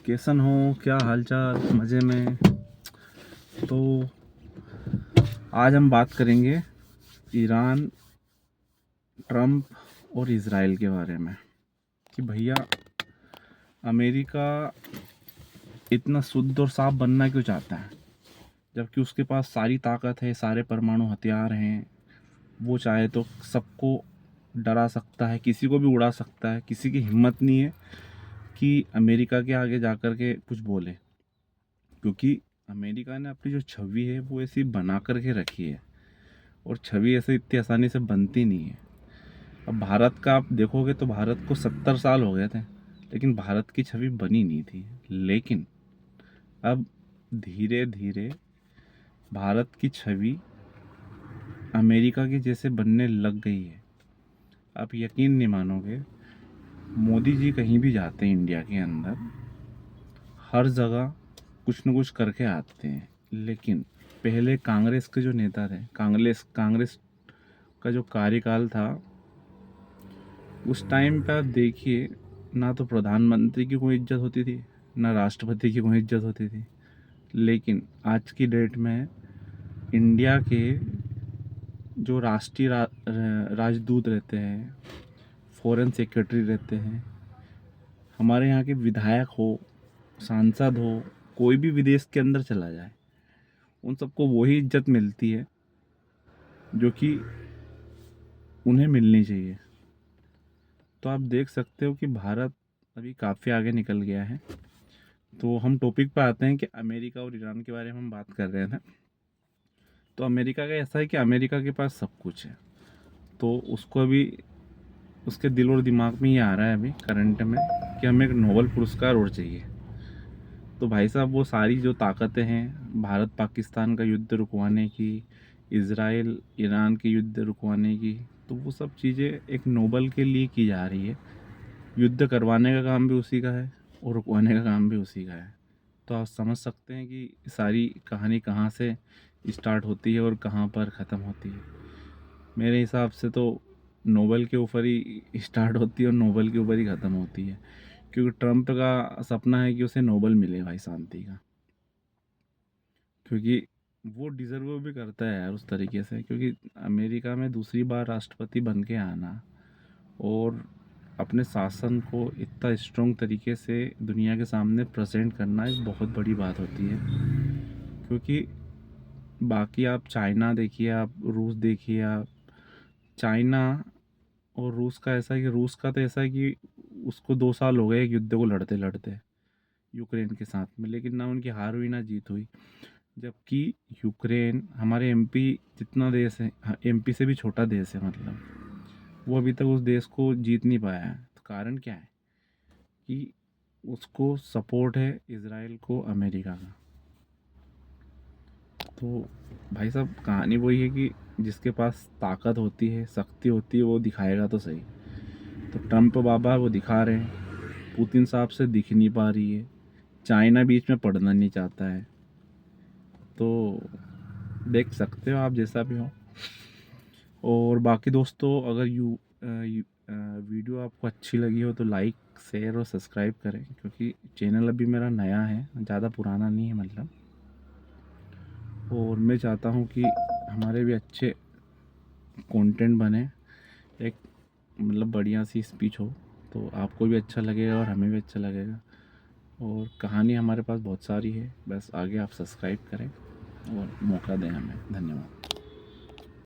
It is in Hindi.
कैसन हो, क्या हालचाल, मज़े में। तो आज हम बात करेंगे ईरान, ट्रंप और इज़राइल के बारे में कि भैया अमेरिका इतना शुद्ध और साफ बनना क्यों चाहता है, जबकि उसके पास सारी ताकत है, सारे परमाणु हथियार हैं। वो चाहे तो सबको डरा सकता है, किसी को भी उड़ा सकता है। किसी की हिम्मत नहीं है कि अमेरिका के आगे जा कर के कुछ बोले, क्योंकि अमेरिका ने अपनी जो छवि है वो ऐसी बना करके रखी है, और छवि ऐसे इतनी आसानी से बनती नहीं है। अब भारत का आप देखोगे तो भारत को 70 साल हो गए थे, लेकिन भारत की छवि बनी नहीं थी। लेकिन अब धीरे धीरे भारत की छवि अमेरिका की जैसे बनने लग गई है। आप यकीन नहीं मानोगे, मोदी जी कहीं भी जाते हैं इंडिया के अंदर, हर जगह कुछ न कुछ करके आते हैं। लेकिन पहले कांग्रेस के जो नेता थे, कांग्रेस का जो कार्यकाल था, उस टाइम पे आप देखिए, ना तो प्रधानमंत्री की कोई इज्जत होती थी, ना राष्ट्रपति की कोई इज्जत होती थी। लेकिन आज की डेट में इंडिया के जो राष्ट्रीय राजदूत रहते हैं, फॉरेन सेक्रेटरी रहते हैं, हमारे यहाँ के विधायक हो, सांसद हो, कोई भी विदेश के अंदर चला जाए, उन सबको वही इज्जत मिलती है जो कि उन्हें मिलनी चाहिए। तो आप देख सकते हो कि भारत अभी काफ़ी आगे निकल गया है। तो हम टॉपिक पर आते हैं कि अमेरिका और ईरान के बारे में हम बात कर रहे थे। तो अमेरिका का ऐसा है कि अमेरिका के पास सब कुछ है, तो उसको अभी उसके दिल और दिमाग में ये आ रहा है अभी करंट में कि हमें एक नोबेल पुरस्कार और चाहिए। तो भाई साहब, वो सारी जो ताकतें हैं, भारत पाकिस्तान का युद्ध रुकवाने की, इज़राइल ईरान के युद्ध रुकवाने की, तो वो सब चीज़ें एक नोबेल के लिए की जा रही है। युद्ध करवाने का काम भी उसी का है और रुकवाने का काम भी उसी का है। तो आप समझ सकते हैं कि सारी कहानी कहाँ से स्टार्ट होती है और कहाँ पर ख़त्म होती है। मेरे हिसाब से तो नोबेल के ऊपर ही स्टार्ट होती है और नोबेल के ऊपर ही ख़त्म होती है, क्योंकि ट्रंप का सपना है कि उसे नोबेल मिले भाई शांति का, क्योंकि वो डिज़र्व भी करता है यार उस तरीके से। क्योंकि अमेरिका में दूसरी बार राष्ट्रपति बन के आना और अपने शासन को इतना स्ट्रॉन्ग तरीके से दुनिया के सामने प्रेजेंट करना एक बहुत बड़ी बात होती है। क्योंकि बाकी आप चाइना देखिए, आप रूस देखिए, आप चाइना और रूस का ऐसा है कि रूस का तो ऐसा है कि उसको 2 साल हो गए एक युद्ध को लड़ते लड़ते यूक्रेन के साथ में, लेकिन ना उनकी हार हुई ना जीत हुई। जबकि यूक्रेन हमारे एमपी जितना देश है, एमपी से भी छोटा देश है, मतलब वो अभी तक उस देश को जीत नहीं पाया है। तो कारण क्या है कि उसको सपोर्ट है इज़राइल को अमेरिका का। तो भाई साहब, कहानी वही है कि जिसके पास ताकत होती है, शक्ति होती है, वो दिखाएगा तो सही। तो ट्रंप बाबा वो दिखा रहे हैं, पुतिन साहब से दिख नहीं पा रही है, चाइना बीच में पड़ना नहीं चाहता है। तो देख सकते हो आप जैसा भी हो। और बाकी दोस्तों, अगर वीडियो आपको अच्छी लगी हो तो लाइक, शेयर और सब्सक्राइब करें, क्योंकि चैनल अभी मेरा नया है, ज़्यादा पुराना नहीं है मतलब। और मैं चाहता हूँ कि हमारे भी अच्छे कंटेंट बने, एक मतलब बढ़िया सी स्पीच हो, तो आपको भी अच्छा लगेगा और हमें भी अच्छा लगेगा। और कहानी हमारे पास बहुत सारी है, बस आगे आप सब्सक्राइब करें और मौका दें हमें। धन्यवाद।